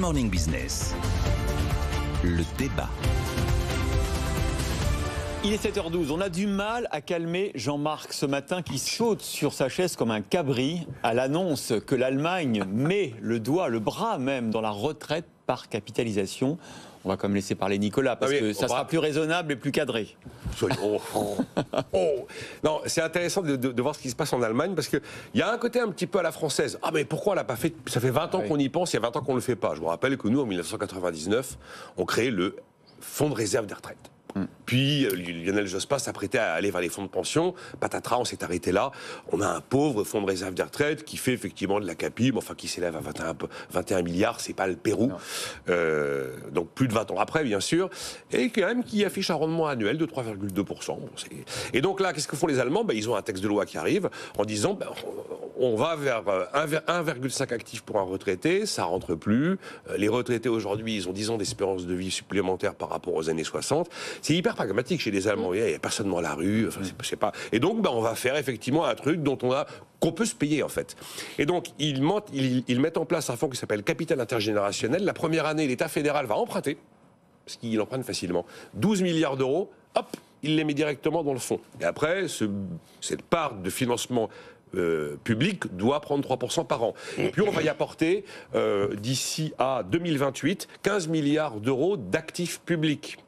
Morning Business, le débat. Il est 7h12, on a du mal à calmer Jean-Marc ce matin qui saute sur sa chaise comme un cabri à l'annonce que l'Allemagne met le doigt, le bras même dans la retraite par capitalisation. On va quand même laisser parler Nicolas parce que ça sera plus raisonnable et plus cadré. Non, c'est intéressant de voir ce qui se passe en Allemagne parce qu'il y a un côté un petit peu à la française. Ah mais pourquoi on l'a pas fait? Ça fait 20 ans qu'on y pense, il y a 20 ans qu'on ne le fait pas. Je vous rappelle que nous, en 1999, on créait le Fonds de réserve des retraites. Puis Lionel Jospin s'apprêtait à aller vers les fonds de pension. Patatras, on s'est arrêté là. On a un pauvre fonds de réserve des retraites qui fait effectivement de la capi, mais enfin qui s'élève à 21 milliards, c'est pas le Pérou. Donc plus de 20 ans après, bien sûr. Et quand même qui affiche un rendement annuel de 3,2%. Bon, et donc là, qu'est-ce que font les Allemands? Ils ont un texte de loi qui arrive en disant on va vers 1,5 actifs pour un retraité, ça rentre plus. Les retraités aujourd'hui, ils ont 10 ans d'espérance de vie supplémentaire par rapport aux années 60. C'est hyper pragmatique chez les Allemands. Il n'y a personne dans la rue. Enfin, c'est pas... Et donc, on va faire effectivement un truc qu'on peut se payer, en fait. Et donc, ils mettent en place un fonds qui s'appelle Capital Intergénérationnel. La première année, l'État fédéral va emprunter, parce qu'il emprunte facilement, 12 milliards d'euros. Hop, il les met directement dans le fonds. Et après, cette part de financement public doit prendre 3% par an. Et puis on va y apporter, d'ici à 2028, 15 milliards d'euros d'actifs publics.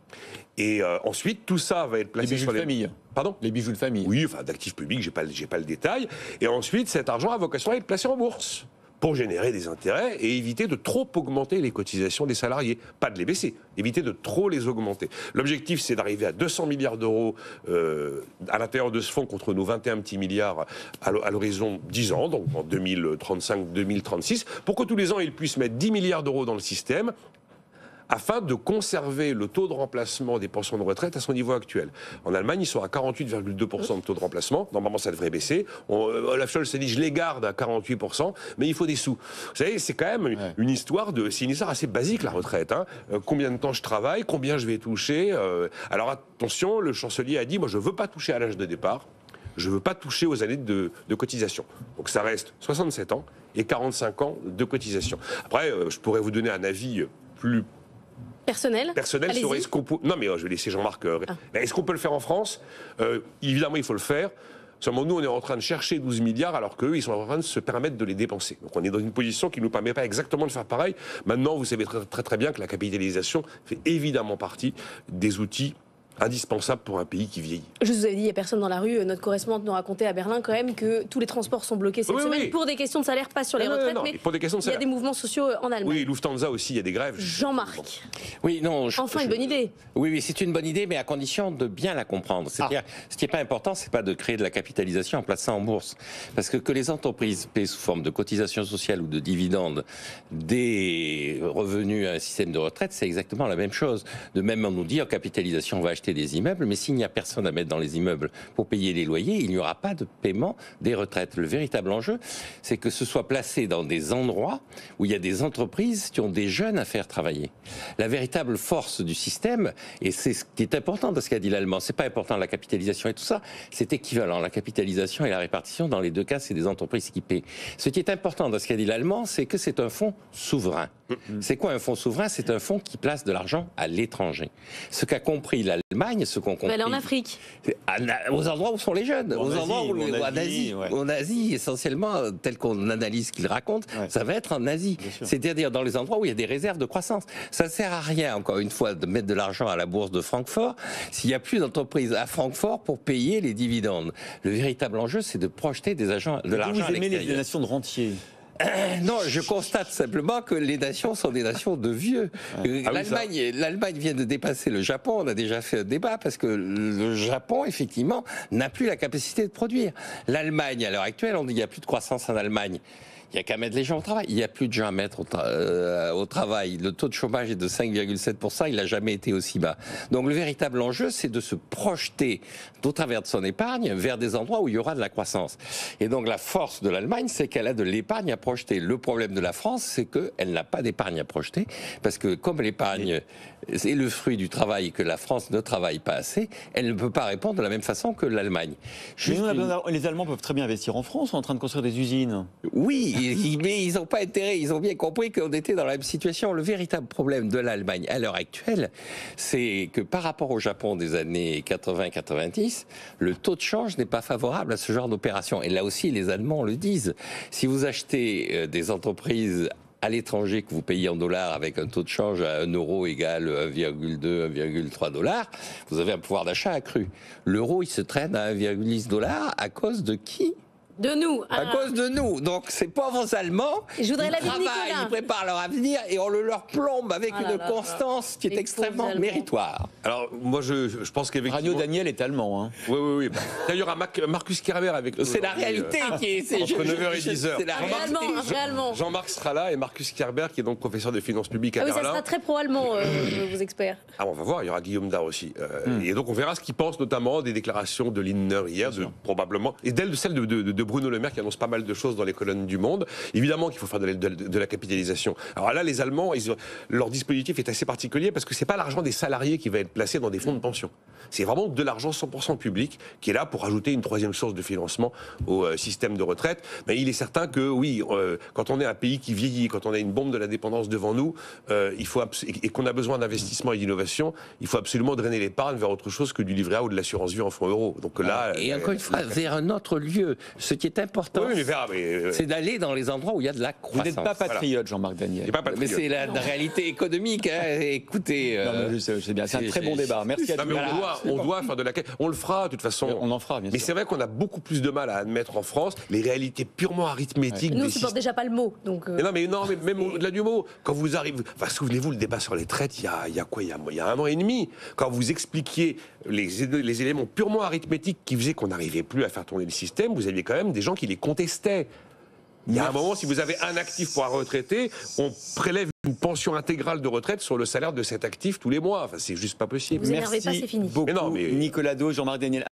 Et ensuite, tout ça va être placé sur les bijoux de famille. Pardon ? Les bijoux de famille. Oui, enfin d'actifs publics, j'ai pas le détail. Et ensuite, cet argent a vocation à être placé en bourse pour générer des intérêts et éviter de trop augmenter les cotisations des salariés. Pas de les baisser, éviter de trop les augmenter. L'objectif, c'est d'arriver à 200 milliards d'euros à l'intérieur de ce fonds contre nos 21 petits milliards à l'horizon 10 ans, donc en 2035-2036, pour que tous les ans, ils puissent mettre 10 milliards d'euros dans le système, afin de conserver le taux de remplacement des pensions de retraite à son niveau actuel. En Allemagne, ils sont à 48,2% de taux de remplacement. Normalement, ça devrait baisser. Olaf Scholz s'est dit, je les garde à 48%, mais il faut des sous. Vous savez, c'est quand même une histoire assez basique, la retraite. Combien de temps je travaille, combien je vais toucher. Alors attention, le chancelier a dit, moi, je ne veux pas toucher à l'âge de départ. Je ne veux pas toucher aux années de cotisation. Donc ça reste 67 ans et 45 ans de cotisation. Après, je pourrais vous donner un avis plus personnel sur est-ce qu'on peut... Non, mais je vais laisser Jean-Marc. Est-ce qu'on peut le faire en France? Évidemment, il faut le faire. Seulement, nous, on est en train de chercher 12 milliards alors qu'eux, ils sont en train de se permettre de les dépenser. Donc, on est dans une position qui ne nous permet pas exactement de faire pareil. Maintenant, vous savez très, très, très bien que la capitalisation fait évidemment partie des outils indispensable pour un pays qui vieillit. Je vous avais dit, il n'y a personne dans la rue. Notre correspondante nous racontait à Berlin quand même que tous les transports sont bloqués cette semaine pour des questions de salaire, pas sur les retraites, mais pour des questions de salaire. Il y a des mouvements sociaux en Allemagne. Oui, Lufthansa aussi, il y a des grèves. Jean-Marc. Oui, non. Enfin, une bonne idée. Oui, c'est une bonne idée, mais à condition de bien la comprendre. C'est-à-dire, ce qui n'est pas important, c'est pas de créer de la capitalisation en plaçant en bourse. Parce que les entreprises paient sous forme de cotisation sociale ou de dividendes des revenus à un système de retraite, c'est exactement la même chose. De même, on nous dit, en capitalisation, on va acheter des immeubles, mais s'il n'y a personne à mettre dans les immeubles pour payer les loyers, il n'y aura pas de paiement des retraites. Le véritable enjeu, c'est que ce soit placé dans des endroits où il y a des entreprises qui ont des jeunes à faire travailler. La véritable force du système, et c'est ce qui est important de ce qu'a dit l'Allemand, c'est pas important la capitalisation et tout ça, c'est équivalent. La capitalisation et la répartition, dans les deux cas, c'est des entreprises qui paient. Ce qui est important dans ce qu'a dit l'Allemand, c'est que c'est un fonds souverain. C'est quoi un fonds souverain? C'est un fonds qui place de l'argent à l'étranger. Ce qu'a compris l'Allemagne, ce qu'on comprend. Elle est en Afrique. Aux endroits où sont les jeunes, en Asie, essentiellement, tel qu'on analyse ce qu'ils racontent, ça va être en Asie. C'est-à-dire dans les endroits où il y a des réserves de croissance. Ça ne sert à rien, encore une fois, de mettre de l'argent à la bourse de Francfort s'il n'y a plus d'entreprises à Francfort pour payer les dividendes. Le véritable enjeu, c'est de projeter de l'argent à l'extérieur. Vous aimez les nations de rentiers? Non, je constate simplement que les nations sont des nations de vieux. L'Allemagne vient de dépasser le Japon. On a déjà fait un débat parce que le Japon, effectivement, n'a plus la capacité de produire. L'Allemagne, à l'heure actuelle, on dit qu'il n'y a plus de croissance en Allemagne. Il n'y a qu'à mettre les gens au travail. Il n'y a plus de gens à mettre au travail. Le taux de chômage est de 5,7%. Il n'a jamais été aussi bas. Donc le véritable enjeu, c'est de se projeter au travers de son épargne vers des endroits où il y aura de la croissance. Et donc la force de l'Allemagne, c'est qu'elle a de l'épargne à projeter. Le problème de la France, c'est qu'elle n'a pas d'épargne à projeter. Parce que comme l'épargne est le fruit du travail que la France ne travaille pas assez, elle ne peut pas répondre de la même façon que l'Allemagne. Les Allemands peuvent très bien investir en France, en train de construire des usines. Oui, Mais ils n'ont pas intérêt, ils ont bien compris qu'on était dans la même situation. Le véritable problème de l'Allemagne à l'heure actuelle, c'est que par rapport au Japon des années 80-90, le taux de change n'est pas favorable à ce genre d'opération. Et là aussi, les Allemands le disent. Si vous achetez des entreprises à l'étranger que vous payez en dollars avec un taux de change à 1 euro égale 1,2, 1,3 dollars, vous avez un pouvoir d'achat accru. L'euro, il se traîne à 1,10 dollars à cause de qui ? De nous. À cause de nous. Donc ces pauvres Allemands, Je voudrais l'avis de travaillent, Nicolas. ils préparent leur avenir et on le leur plombe avec Ah là une là constance qui est Les extrêmement pauvres Allemands. méritoire. Alors, moi, je pense qu'effectivement... Radio Daniel est allemand. Hein. Oui. D'ailleurs, Marcus Kerber avec nous. C'est la aujourd'hui, réalité qui est... entre 9h et 10h. C'est la Un vrai réalité. Allemand, un vrai Allemand. Jean-Marc sera là et Marcus Kerber, qui est donc professeur de finances publiques à Ah oui, ça Berlin. sera très probablement vos experts. Ah, on va voir, il y aura Guillaume Dard aussi. Et donc, on verra ce qu'il pense notamment des déclarations de Lindner hier, probablement, et celle de Bruno Le Maire, qui annonce pas mal de choses dans les colonnes du Monde. Évidemment qu'il faut faire de la capitalisation. Alors là, les Allemands, leur dispositif est assez particulier parce que c'est pas l'argent des salariés qui va être placé dans des fonds de pension. C'est vraiment de l'argent 100% public qui est là pour ajouter une troisième source de financement au système de retraite. Mais il est certain que oui, quand on est un pays qui vieillit, quand on a une bombe de la dépendance devant nous, et qu'on a besoin d'investissement et d'innovation, il faut absolument drainer l'épargne vers autre chose que du livret A ou de l'assurance vie en fonds euros. Donc là, Et encore une fois, vers un autre lieu. Ce qui est important, oui, c'est d'aller dans les endroits où il y a de la Vous croissance. n'êtes pas patriote, Jean-Marc Daniel. Mais c'est la réalité économique. Hein. Écoutez, Non, mais je sais bien, c'est un très bon débat. Merci à non, tous. mais on doit faire de la... On le fera, de toute façon. On en fera, bien Mais sûr. c'est vrai qu'on a beaucoup plus de mal à admettre en France les réalités purement arithmétiques Nous, on des ne supporte déjà pas le mot. Donc, Mais non, mais même au-delà du mot, quand vous arrivez... Enfin, souvenez-vous, le débat sur les traites, il y a quoi ? Il y a 1 an et demi. Quand vous expliquiez les éléments purement arithmétiques qui faisaient qu'on n'arrivait plus à faire tourner le système, vous aviez quand même des gens qui les contestaient. Il y a un moment, si vous avez un actif pour un retraité, on prélève une pension intégrale de retraite sur le salaire de cet actif tous les mois. Enfin, c'est juste pas possible. vous énervez pas, c'est fini. Beaucoup, Mais non, mais- Nicolas Do, Jean-Marc Daniel.